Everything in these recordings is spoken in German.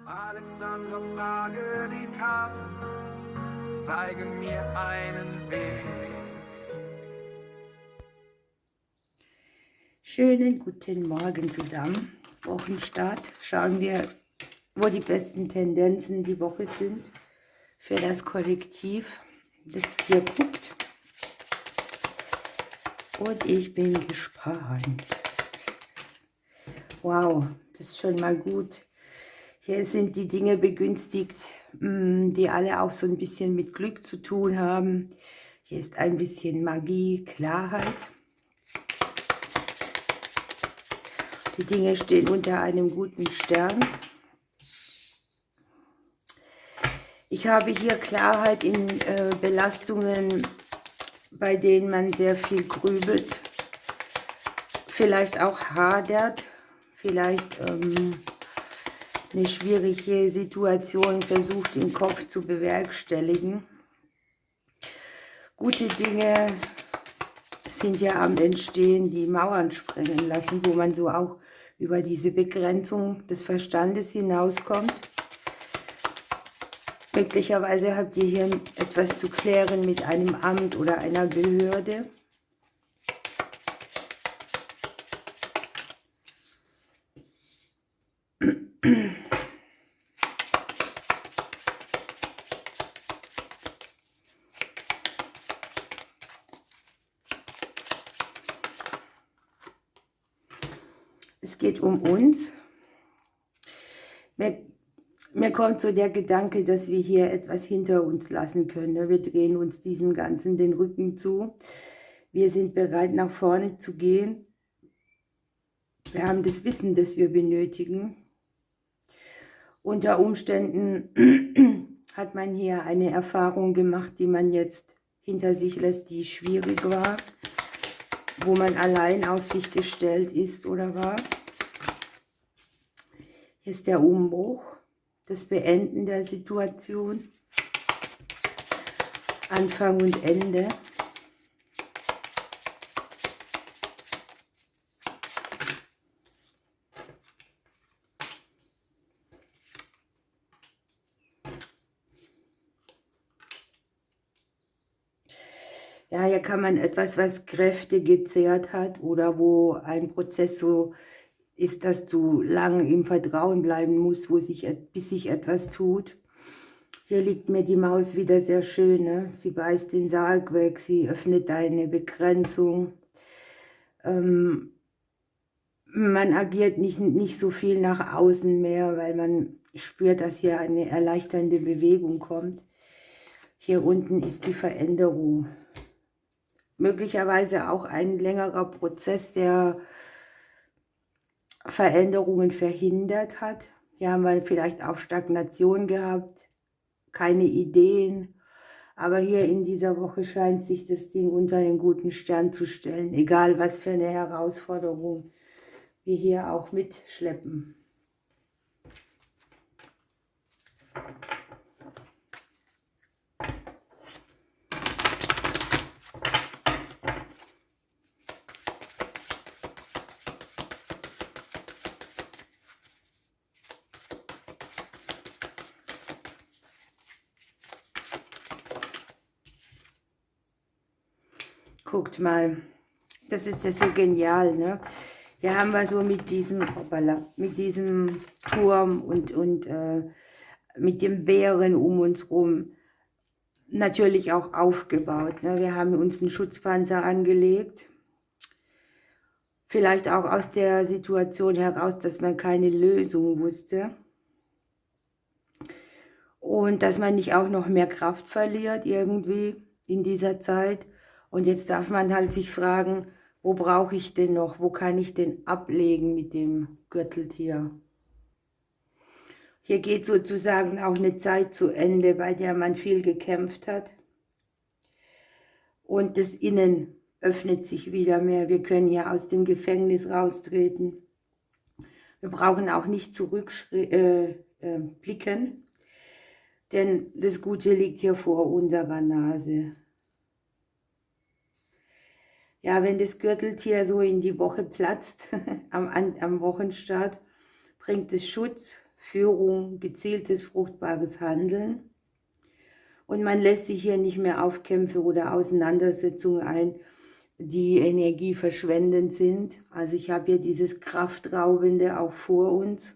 Alexandra, frage die Karte, zeige mir einen Weg. Schönen guten Morgen zusammen. Wochenstart. Schauen wir, wo die besten Tendenzen die Woche sind für das Kollektiv, das hier guckt. Und ich bin gespannt. Wow, das ist schon mal gut. Hier sind die Dinge begünstigt, die alle auch so ein bisschen mit Glück zu tun haben. Hier ist ein bisschen Magie, Klarheit. Die Dinge stehen unter einem guten Stern. Ich habe hier Klarheit in Belastungen, bei denen man sehr viel grübelt, vielleicht auch hadert, vielleicht eine schwierige Situation versucht im Kopf zu bewerkstelligen. Gute Dinge sind ja am Entstehen, die Mauern sprengen lassen, wo man so auch über diese Begrenzung des Verstandes hinauskommt. Möglicherweise habt ihr hier etwas zu klären mit einem Amt oder einer Behörde. Es geht um uns. Mir kommt so der Gedanke, dass wir hier etwas hinter uns lassen können. Wir drehen uns diesem Ganzen den Rücken zu. Wir sind bereit, nach vorne zu gehen. Wir haben das Wissen, das wir benötigen. Unter Umständen hat man hier eine Erfahrung gemacht, die man jetzt hinter sich lässt, die schwierig war, wo man allein auf sich gestellt ist oder war. Hier ist der Umbruch, das Beenden der Situation, Anfang und Ende. Ja, hier kann man etwas, was Kräfte gezehrt hat oder wo ein Prozess so ist, dass du lang im Vertrauen bleiben musst, bis sich etwas tut. Hier liegt mir die Maus wieder sehr schön. Ne? Sie beißt den Sarg weg, sie öffnet deine Begrenzung. Man agiert nicht so viel nach außen mehr, weil man spürt, dass hier eine erleichternde Bewegung kommt. Hier unten ist die Veränderung. Möglicherweise auch ein längerer Prozess, der Veränderungen verhindert hat. Hier haben wir vielleicht auch Stagnation gehabt, keine Ideen. Aber hier in dieser Woche scheint sich das Ding unter einen guten Stern zu stellen, egal was für eine Herausforderung wir hier auch mitschleppen. Guckt mal, das ist ja so genial, ne? Hier haben wir so mit diesem Turm und mit dem Bären um uns rum natürlich auch aufgebaut. Ne? Wir haben uns einen Schutzpanzer angelegt. Vielleicht auch aus der Situation heraus, dass man keine Lösung wusste. Und dass man nicht auch noch mehr Kraft verliert irgendwie in dieser Zeit. Und jetzt darf man halt sich fragen, wo brauche ich denn noch? Wo kann ich denn ablegen mit dem Gürteltier? Hier geht sozusagen auch eine Zeit zu Ende, bei der man viel gekämpft hat. Und das Innen öffnet sich wieder mehr. Wir können hier aus dem Gefängnis raustreten. Wir brauchen auch nicht zurückblicken, denn das Gute liegt hier vor unserer Nase. Ja, wenn das Gürteltier so in die Woche platzt, am Wochenstart, bringt es Schutz, Führung, gezieltes, fruchtbares Handeln. Und man lässt sich hier nicht mehr auf Kämpfe oder Auseinandersetzungen ein, die energieverschwendend sind. Also ich habe hier dieses Kraftraubende auch vor uns.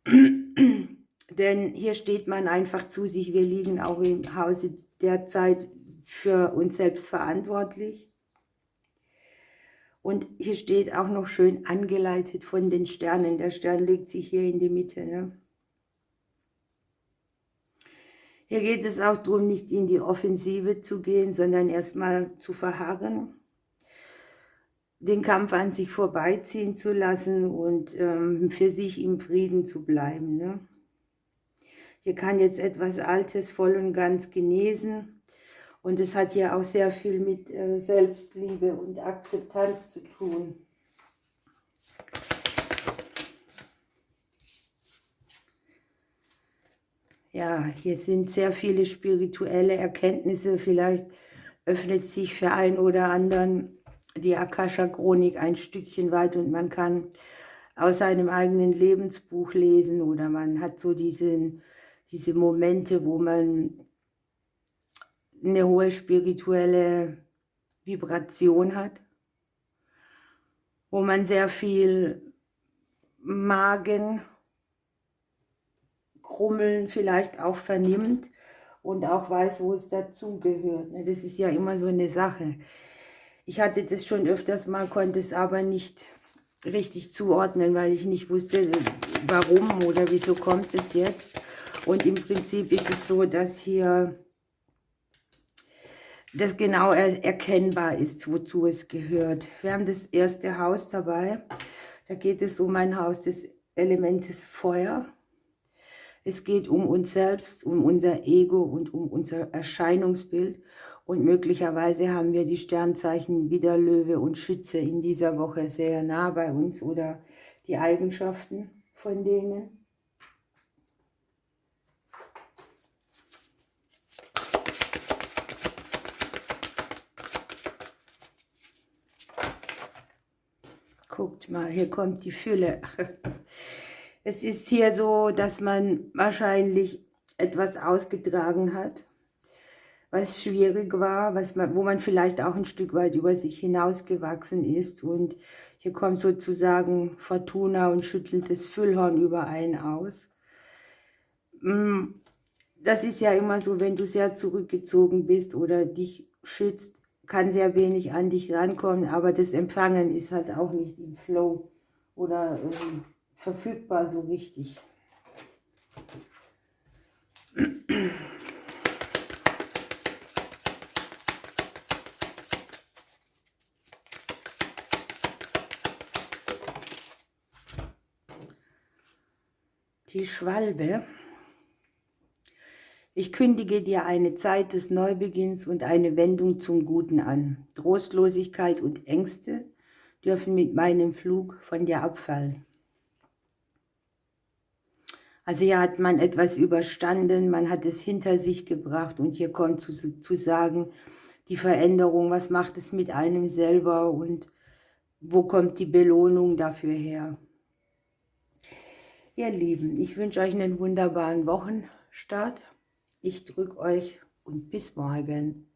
Denn hier steht man einfach zu sich, wir liegen auch im Hause derzeit für uns selbst verantwortlich. Und hier steht auch noch schön angeleitet von den Sternen. Der Stern legt sich hier in die Mitte. Ne? Hier geht es auch darum, nicht in die Offensive zu gehen, sondern erstmal zu verharren, den Kampf an sich vorbeiziehen zu lassen und für sich im Frieden zu bleiben. Ne? Hier kann jetzt etwas Altes voll und ganz genesen. Und es hat ja auch sehr viel mit Selbstliebe und Akzeptanz zu tun. Ja, hier sind sehr viele spirituelle Erkenntnisse. Vielleicht öffnet sich für einen oder anderen die Akasha-Chronik ein Stückchen weit und man kann aus seinem eigenen Lebensbuch lesen oder man hat so diese Momente, wo man eine hohe spirituelle Vibration hat, wo man sehr viel Magenkrummeln vielleicht auch vernimmt und auch weiß, wo es dazugehört. Das ist ja immer so eine Sache. Ich hatte das schon öfters mal, konnte es aber nicht richtig zuordnen, weil ich nicht wusste, warum oder wieso kommt es jetzt. Und im Prinzip ist es so, dass hier das genau erkennbar ist, wozu es gehört. Wir haben das erste Haus dabei. Da geht es um ein Haus des Elementes Feuer. Es geht um uns selbst, um unser Ego und um unser Erscheinungsbild. Und möglicherweise haben wir die Sternzeichen Widder, Löwe und Schütze in dieser Woche sehr nah bei uns oder die Eigenschaften von denen. Guckt mal, hier kommt die Fülle. Es ist hier so, dass man wahrscheinlich etwas ausgetragen hat, was schwierig war, wo man vielleicht auch ein Stück weit über sich hinausgewachsen ist. Und hier kommt sozusagen Fortuna und schüttelt das Füllhorn über einen aus. Das ist ja immer so, wenn du sehr zurückgezogen bist oder dich schützt, kann sehr wenig an dich rankommen, aber das Empfangen ist halt auch nicht im Flow oder verfügbar so richtig. Die Schwalbe. Ich kündige dir eine Zeit des Neubeginns und eine Wendung zum Guten an. Trostlosigkeit und Ängste dürfen mit meinem Flug von dir abfallen. Also hier hat man etwas überstanden, man hat es hinter sich gebracht und hier kommt zu sagen, die Veränderung, was macht es mit einem selber und wo kommt die Belohnung dafür her. Ihr Lieben, ich wünsche euch einen wunderbaren Wochenstart. Ich drücke euch und bis morgen.